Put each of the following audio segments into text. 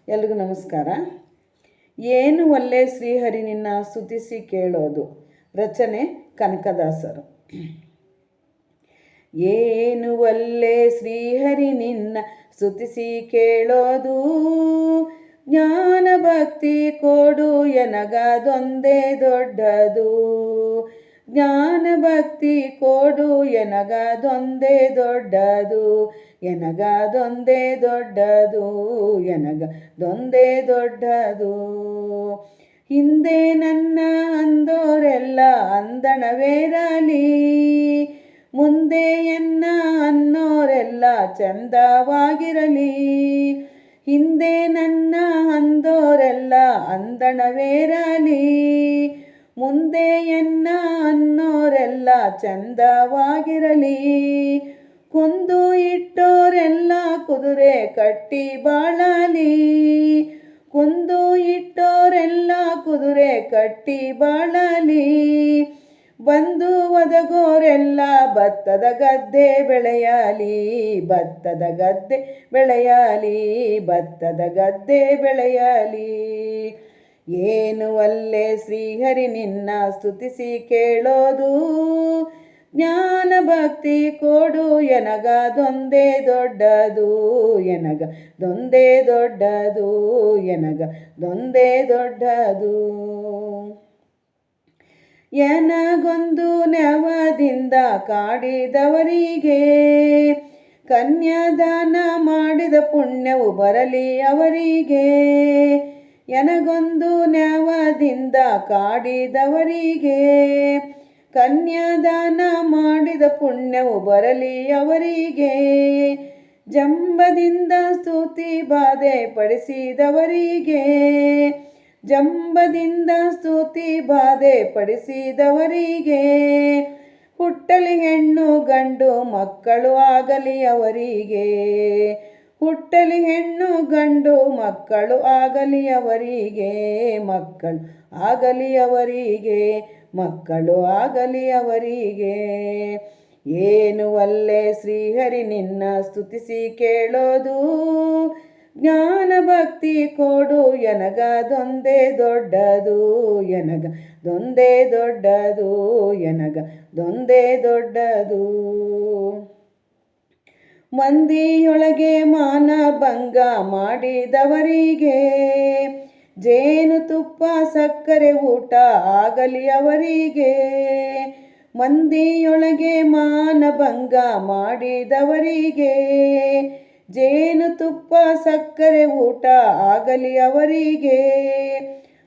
ಎಲ್ರಿಗೂ ನಮಸ್ಕಾರ. ಏನು ಒಲ್ಲೆ ಶ್ರೀಹರಿ ನಿನ್ನ ಸ್ತುತಿಸಿ ಕೇಳೋದು. ರಚನೆ ಕನಕದಾಸರು. ಏನು ಒಲ್ಲೆ ಶ್ರೀಹರಿ ನಿನ್ನ ಸ್ತುತಿಸಿ ಕೇಳೋದು. ಜ್ಞಾನ ಭಕ್ತಿ ಕೊಡು ಎನಗದೊಂದೇ ದೊಡ್ಡದು. ಜ್ಞಾನ ಭಕ್ತಿ ಕೊಡು ಎನಗದೊಂದೇ ದೊಡ್ಡದು. ಎನಗದೊಂದೇ ದೊಡ್ಡದು. ಎನಗದೊಂದೇ ದೊಡ್ಡದು. ಹಿಂದೆ ನನ್ನ ಅಂದೋರೆಲ್ಲ ಅಂದಣವೇರಲಿ. ಮುಂದೆ ಎನ್ನ ಅನ್ನೋರೆಲ್ಲ ಚಂದವಾಗಿರಲಿ. ಹಿಂದೆ ನನ್ನ ಅಂದೋರೆಲ್ಲ ಅಂದಣವೇರಲಿ. ಮುಂದೆ ಎನ್ನ ಅನ್ನೋರೆಲ್ಲ ಚಂದವಾಗಿರಲಿ. ಕೊಂದು ಇಟ್ಟೋರೆಲ್ಲ ಕುದುರೆ ಕಟ್ಟಿ ಬಾಳಲಿ. ಕೊಂದು ಇಟ್ಟೋರೆಲ್ಲ ಕುದುರೆ ಕಟ್ಟಿ ಬಾಳಲಿ. ಬಂದು ಒದಗೋರೆಲ್ಲ ಭತ್ತದ ಗದ್ದೆ ಬೆಳೆಯಲಿ. ಭತ್ತದ ಗದ್ದೆ ಬೆಳೆಯಲಿ. ಭತ್ತದ ಗದ್ದೆ ಬೆಳೆಯಲಿ. ಏನು ಒಲ್ಲೆ ಶ್ರೀಹರಿ ನಿನ್ನ ಸ್ತುತಿಸಿ ಕೇಳೋದು. ಜ್ಞಾನ ಭಕ್ತಿ ಕೊಡು ಎನಗದೊಂದೇ ದೊಡ್ಡದು. ಎನಗದೊಂದೇ ದೊಡ್ಡದು. ಎನಗದೊಂದೇ ದೊಡ್ಡದು. ಎನಗೊಂದು ನೆವದಿಂದ ಕಾಡಿದವರಿಗೆ ಕನ್ಯಾದಾನ ಮಾಡಿದ ಪುಣ್ಯವು ಬರಲಿ ಅವರಿಗೆ. ಎನಗೊಂದು ನೆವದಿಂದ ಕಾಡಿದವರಿಗೆ ಕನ್ಯಾದಾನ ಮಾಡಿದ ಪುಣ್ಯವು ಬರಲಿ ಅವರಿಗೆ. ಜಂಬದಿಂದ ಸ್ತುತಿ ಬಾಧೆ ಪಡಿಸಿದವರಿಗೆ. ಜಂಬದಿಂದ ಸ್ತುತಿ ಬಾಧೆ ಪಡಿಸಿದವರಿಗೆ. ಹುಟ್ಟಲಿ ಹೆಣ್ಣು ಗಂಡು ಮಕ್ಕಳು ಆಗಲಿ ಅವರಿಗೆ. ಹುಟ್ಟಲಿ ಹೆಣ್ಣು ಗಂಡು ಮಕ್ಕಳು ಆಗಲಿ ಅವರಿಗೆ. ಮಕ್ಕಳು ಆಗಲಿ ಅವರಿಗೆ. ಮಕ್ಕಳು ಆಗಲಿ ಅವರಿಗೆ. ಏನು ಒಲ್ಲೆ ಶ್ರೀಹರಿ ನಿನ್ನ ಸ್ತುತಿಸಿ ಕೇಳೋದು. ಜ್ಞಾನ ಭಕ್ತಿ ಕೊಡು ಎನಗದೊಂದೇ ದೊಡ್ಡದು. ಎನಗದೊಂದೇ ದೊಡ್ಡದು. ಎನಗದೊಂದೇ ದೊಡ್ಡದು. ಮಂದಿಯೊಳಗೆ ಮಾನಭಂಗ ಮಾಡಿದವರಿಗೆ ಜೇನುತುಪ್ಪ ಸಕ್ಕರೆ ಊಟ ಆಗಲಿ ಅವರಿಗೆ. ಮಂದಿಯೊಳಗೆ ಮಾನಭಂಗ ಮಾಡಿದವರಿಗೆ ಜೇನುತುಪ್ಪ ಸಕ್ಕರೆ ಊಟ ಆಗಲಿ ಅವರಿಗೆ.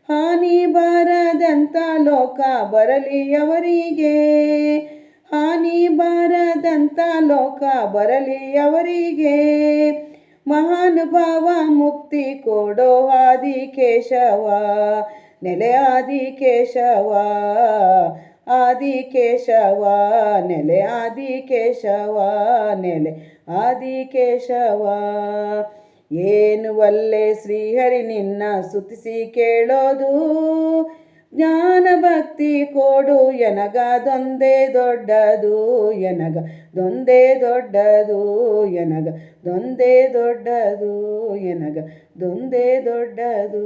ಹಾನಿ ಬಾರದಂಥ ಲೋಕ ಬರಲಿ ಅವರಿಗೆ. ಹಾನಿ ಬಾರದಂಥ ಲೋಕ ಬರಲಿ ಅವರಿಗೆ. ಮಹಾನುಭಾವ ಮುಕ್ತಿ ಕೊಡೋ ಆದಿಕೇಶವ. ನೆಲೆ ಆದಿಕೇಶವ. ಆದಿಕೇಶವ ನೆಲೆ ಆದಿಕೇಶವ. ನೆಲೆ ಆದಿಕೇಶವ. ಏನು ಒಲ್ಲೆ ಶ್ರೀಹರಿ ನಿನ್ನ ಸ್ತುತಿಸಿ ಕೇಳೋದು. ಜ್ಞಾನ ಭಕ್ತಿ ಕೊಡು ಎನಗದೊಂದೇ ದೊಡ್ಡದು. ಎನಗದೊಂದೇ ದೊಡ್ಡದು. ಎನಗದೊಂದೇ ದೊಡ್ಡದು. ಎನಗದೊಂದೇ ದೊಡ್ಡದು.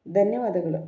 ಧನ್ಯವಾದಗಳು.